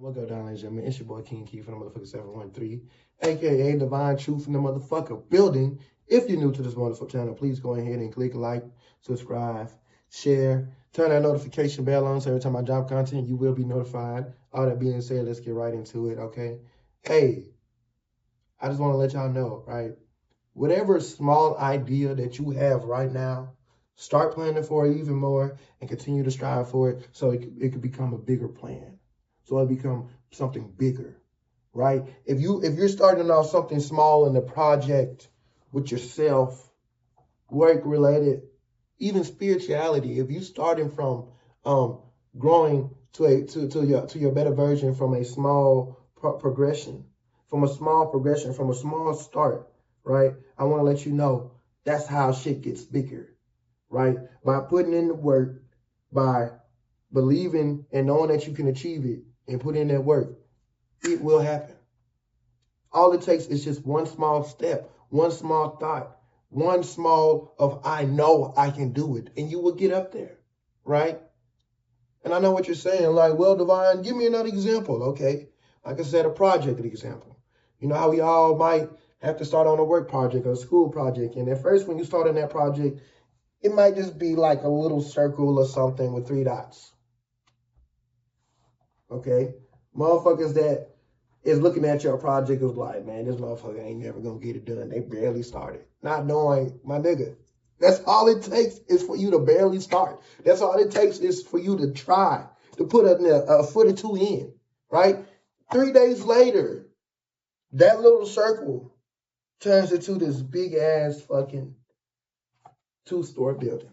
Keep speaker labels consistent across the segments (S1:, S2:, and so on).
S1: What go down, ladies and gentlemen? It's your boy King Key from the motherfucker 713, aka Divine Truth in the motherfucker building. If you're new to this wonderful channel, please go ahead and click like, subscribe, share, turn that notification bell on so every time I drop content, you will be notified. All that being said, let's get right into it, okay? Hey, I just want to let y'all know, right? Whatever small idea that you have right now, start planning for it even more and continue to strive for it so it could become a bigger plan. So it become something bigger, right? If you're starting off something small in the project with yourself, work related, even spirituality, if you're starting from growing to your better version from a small progression, from a small start, right? I want to let you know that's how shit gets bigger, right? By putting in the work, by believing and knowing that you can achieve it and put in that work, it will happen. All it takes is just one small step, one small thought, one small of I know I can do it, and you will get up there, right? And I know what you're saying, like, well, Divine, give me another example, okay? Like I said, a project example. You know how we all might have to start on a work project or a school project, and at first when you start on that project, it might just be like a little circle or something with 3 dots. Okay? Motherfuckers that is looking at your project is like, man, this motherfucker ain't never gonna get it done. They barely started. Not knowing, my nigga, that's all it takes is for you to barely start. That's all it takes is for you to try, to put a foot or two in, right? 3 days later, that little circle turns into this big ass fucking 2-story building.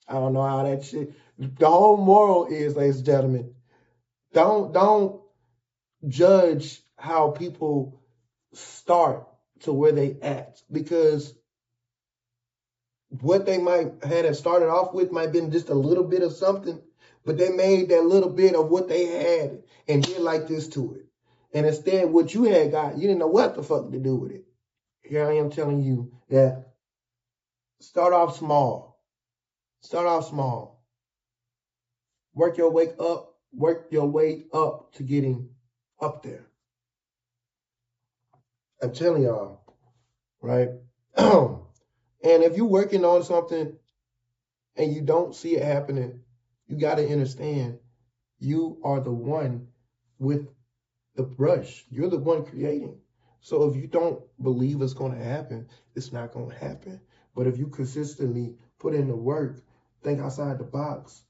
S1: I don't know how that shit. The whole moral is, ladies and gentlemen, don't judge how people start to where they at, because what they might have started off with might have been just a little bit of something, but they made that little bit of what they had and did like this to it. And instead, what you had got, you didn't know what the fuck to do with it. Here I am telling you that start off small. Start off small. Work your way up to getting up there. I'm telling y'all, right? And if you're working on something and you don't see it happening, you got to understand you are the one with the brush. You're the one creating. So if you don't believe it's going to happen, it's not going to happen. But if you consistently put in the work, think outside the box,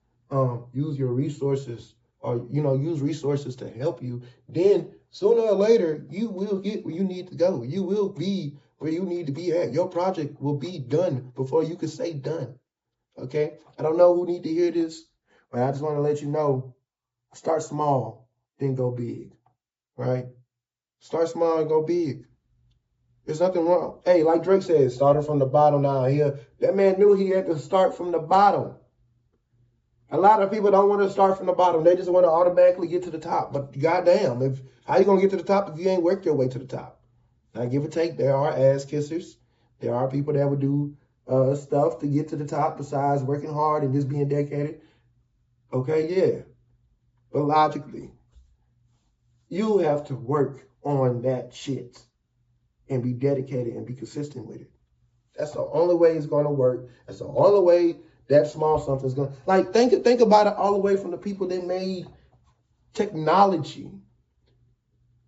S1: use your resources, or use resources to help you, then sooner or later you will get where you need to go. You will be where you need to be at. Your project will be done before you can say done. Okay? I don't know who need to hear this, but I just want to let you know, start small, then go big. Right? Start small and go big. There's nothing wrong. Hey, like Drake said, starting from the bottom down here. That man knew he had to start from the bottom. A lot of people don't want to start from the bottom. They just want to automatically get to the top. But goddamn, how you going to get to the top if you ain't worked your way to the top? Now, give or take, there are ass kissers. There are people that would do stuff to get to the top besides working hard and just being dedicated. Okay, yeah. But logically, you have to work on that shit and be dedicated and be consistent with it. That's the only way it's going to work. That's the only way that small something's going to... Like, think about it all the way from the people that made technology.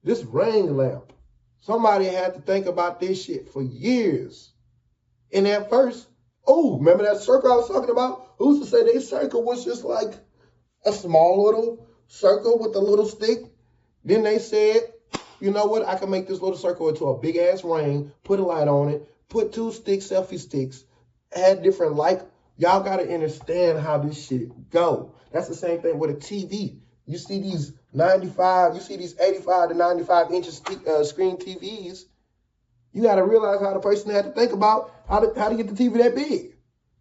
S1: This ring lamp. Somebody had to think about this shit for years. And at first, remember that circle I was talking about? Who's to say that circle was just like a small little circle with a little stick? Then they said, you know what? I can make this little circle into a big ass ring, put a light on it, put 2 sticks, selfie sticks, add different light. Y'all got to understand how this shit go. That's the same thing with a TV. You see these 85 to 95 inches screen TVs. You got to realize how the person had to think about how to get the TV that big.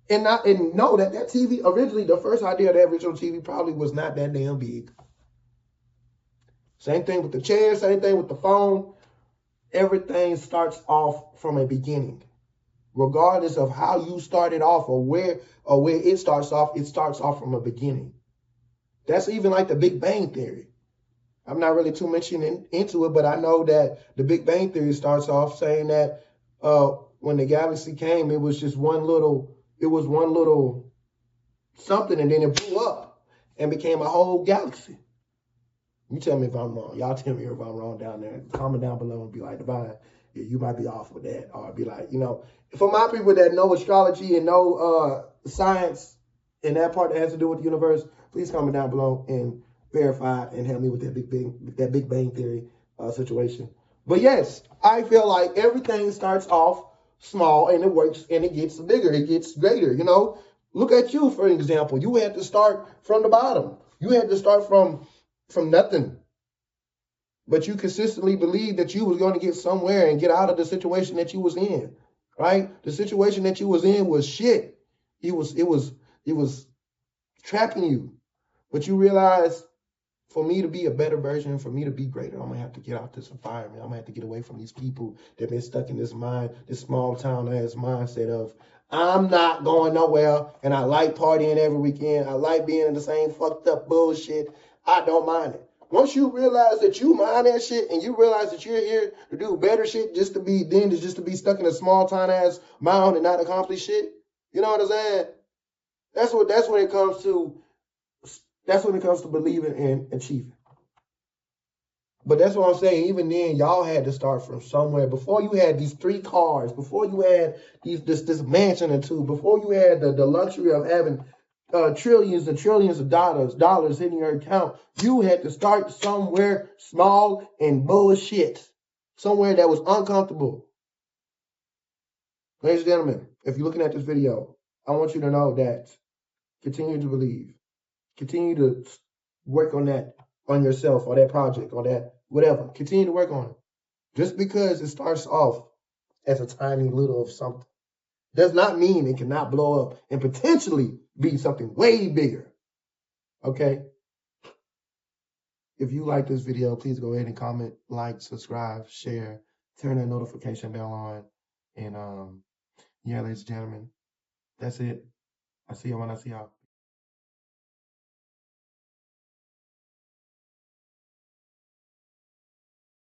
S1: And know that TV, originally, the first idea of that original TV probably was not that damn big. Same thing with the chair, same thing with the phone. Everything starts off from a beginning. Regardless of how you started off or where it starts off from a beginning. That's even like the Big Bang Theory. I'm not really too much into it, but I know that the Big Bang Theory starts off saying that when the galaxy came, it was one little something, and then it blew up and became a whole galaxy. You tell me if I'm wrong. Y'all tell me if I'm wrong down there. Comment down below and be like, Divine, yeah, you might be off with that. Or be like, for my people that know astrology and know science and that part that has to do with the universe, please comment down below and verify and help me with that Big Bang Theory situation. But yes, I feel like everything starts off small and it works and it gets bigger, it gets greater. Look at you, for example. You had to start from the bottom. You had to start from nothing. But you consistently believed that you was going to get somewhere and get out of the situation that you was in, right? The situation that you was in was shit. It was trapping you. But you realized, for me to be a better version, for me to be greater, I'm gonna have to get out this environment. I'm gonna have to get away from these people that been stuck in this small town ass mindset of I'm not going nowhere and I like partying every weekend. I like being in the same fucked up bullshit. I don't mind it. Once you realize that you mind that shit and you realize that you're here to do better shit just to be stuck in a small town ass mound and not accomplish shit, you know what I'm saying? That's when it comes to believing and achieving. But that's what I'm saying. Even then, y'all had to start from somewhere. Before you had these 3 cars, before you had this mansion or 2, before you had the luxury of having trillions and trillions of dollars hitting your account, you had to start somewhere small and bullshit, somewhere that was uncomfortable. Ladies and gentlemen, if you're looking at this video, I want you to know that continue to believe, continue to work on yourself or that project or that whatever. Continue to work on it. Just because it starts off as a tiny little of something does not mean it cannot blow up and potentially be something way bigger. Okay? If you like this video, please go ahead and comment, like, subscribe, share, turn that notification bell on. And yeah, ladies and gentlemen, that's it. I see y'all when I see y'all.